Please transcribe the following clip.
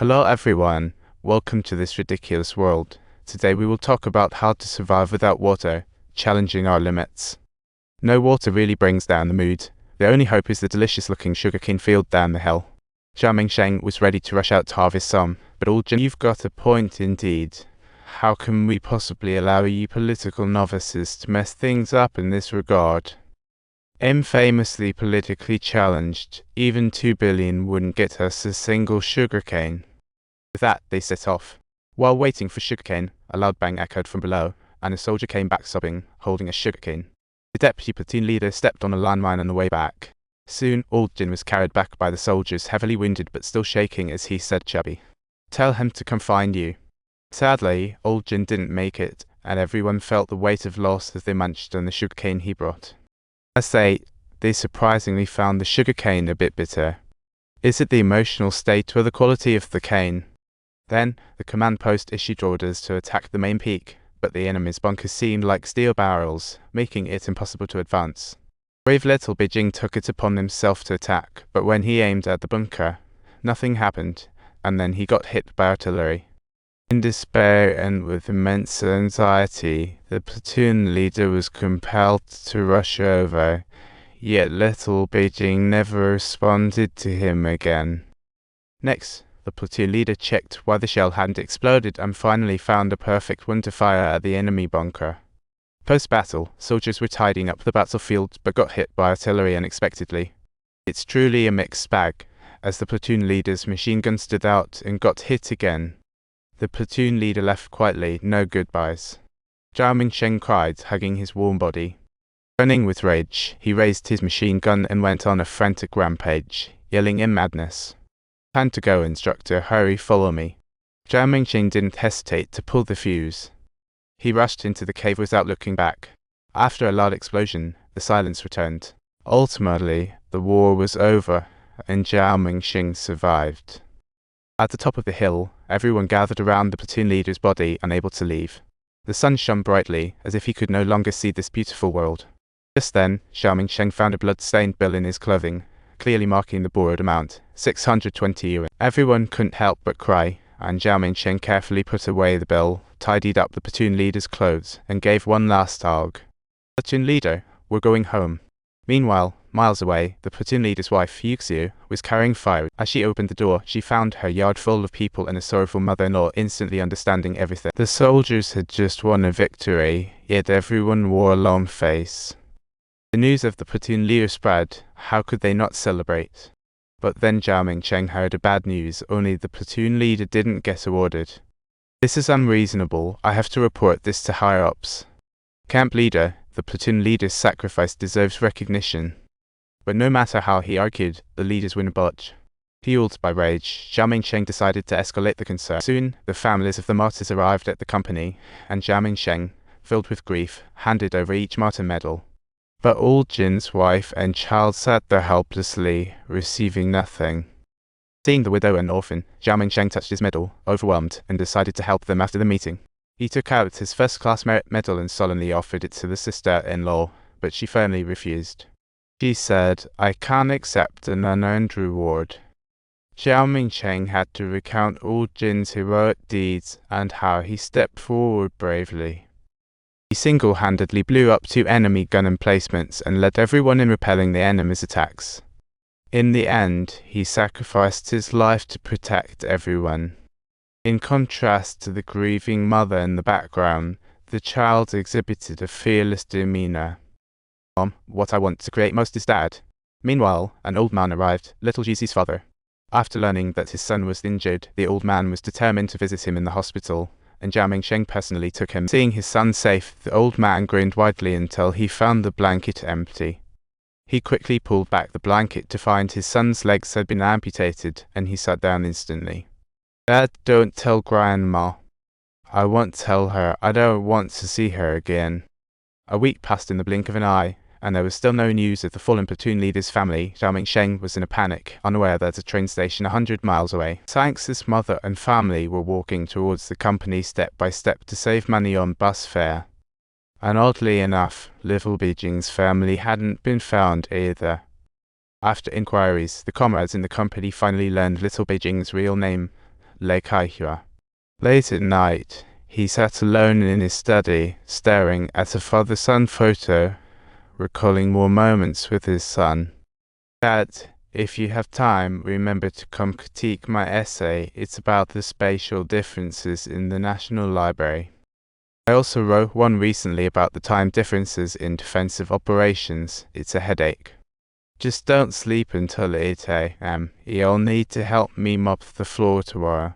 Hello everyone, welcome to this ridiculous world. Today we will talk about how to survive without water, challenging our limits. No water really brings down the mood. The only hope is the delicious looking sugarcane field down the hill. Zhao Mingsheng was ready to rush out to harvest some, but you've got a point indeed. How can we possibly allow you political novices to mess things up in this regard? Infamously politically challenged, even 2 billion wouldn't get us a single sugarcane. With that, they set off. While waiting for sugarcane, a loud bang echoed from below, and a soldier came back sobbing, holding a sugarcane. The deputy platoon leader stepped on a landmine on the way back. Soon, Old Jin was carried back by the soldiers, heavily wounded but still shaking as he said, "Chubby, tell him to come find you." Sadly, Old Jin didn't make it, and everyone felt the weight of loss as they munched on the sugarcane he brought. As they surprisingly found the sugarcane a bit bitter. Is it the emotional state or the quality of the cane? Then, the command post issued orders to attack the main peak, but the enemy's bunkers seemed like steel barrels, making it impossible to advance. Brave little Beijing took it upon himself to attack, but when he aimed at the bunker, nothing happened, and then he got hit by artillery. In despair and with immense anxiety, the platoon leader was compelled to rush over, yet little Beijing never responded to him again. Next, the platoon leader checked why the shell hadn't exploded and finally found a perfect one to fire at the enemy bunker. Post-battle, soldiers were tidying up the battlefield but got hit by artillery unexpectedly. It's truly a mixed bag, as the platoon leader's machine gun stood out and got hit again. The platoon leader left quietly, no goodbyes. Zhao Mingsheng cried, hugging his warm body. Burning with rage, he raised his machine gun and went on a frantic rampage, yelling in madness. "Time to go, instructor, hurry, follow me." Zhao Mingsheng didn't hesitate to pull the fuse. He rushed into the cave without looking back. After a loud explosion, the silence returned. Ultimately, the war was over, and Zhao Mingsheng survived. At the top of the hill, everyone gathered around the platoon leader's body, unable to leave. The sun shone brightly, as if he could no longer see this beautiful world. Just then, Zhao Mingsheng found a blood-stained bill in his clothing, clearly marking the borrowed amount, 620 yuan. Everyone couldn't help but cry, and Zhao Mingsheng carefully put away the bill, tidied up the platoon leader's clothes, and gave one last hug. "Platoon leader, we're going home." Meanwhile, miles away, the platoon leader's wife, Yuxiu, was carrying fire. As she opened the door, she found her yard full of people and a sorrowful mother-in-law, instantly understanding everything. The soldiers had just won a victory, yet everyone wore a long face. The news of the platoon leader spread. How could they not celebrate? But then Zhao Mingsheng heard a bad news, only the platoon leader didn't get awarded. "This is unreasonable. I have to report this to higher-ups." "Camp leader, the platoon leader's sacrifice deserves recognition." But no matter how he argued, the leaders wouldn't budge. Fueled by rage, Zhao Mingsheng decided to escalate the concern. Soon, the families of the martyrs arrived at the company, and Zhao Mingsheng, filled with grief, handed over each martyr medal. But Old Jin's wife and child sat there helplessly, receiving nothing. Seeing the widow and orphan, Zhao Mingsheng touched his medal, overwhelmed, and decided to help them after the meeting. He took out his first-class merit medal and solemnly offered it to the sister-in-law, but she firmly refused. She said, "I can't accept an unearned reward." Zhao Mingsheng had to recount Old Jin's heroic deeds and how he stepped forward bravely. He single-handedly blew up 2 enemy gun emplacements and led everyone in repelling the enemy's attacks. In the end, he sacrificed his life to protect everyone. In contrast to the grieving mother in the background, the child exhibited a fearless demeanor. "Mom, what I want to create most is Dad." Meanwhile, an old man arrived, little Gizi's father. After learning that his son was injured, the old man was determined to visit him in the hospital, and Zhao Mingsheng personally took him. Seeing his son safe, the old man grinned widely until he found the blanket empty. He quickly pulled back the blanket to find his son's legs had been amputated, and he sat down instantly. "Dad, don't tell Grandma." "I won't tell her. I don't want to see her again." A week passed in the blink of an eye, and there was still no news of the fallen platoon leader's family. Zhao Mingsheng was in a panic, unaware that a train station 100 miles away. Thanks' mother and family were walking towards the company step by step to save money on bus fare. And oddly enough, little Beijing's family hadn't been found either. After inquiries, the comrades in the company finally learned little Beijing's real name, Leikaihua. Late at night, he sat alone in his study, staring at a father-son photo, recalling more moments with his son. Dad, if you have time, remember to come critique my essay. It's about the spatial differences in the National Library. I also wrote one recently about the time differences in defensive operations. It's a headache. Just don't sleep until 8 a.m. You'll need to help me mop the floor tomorrow.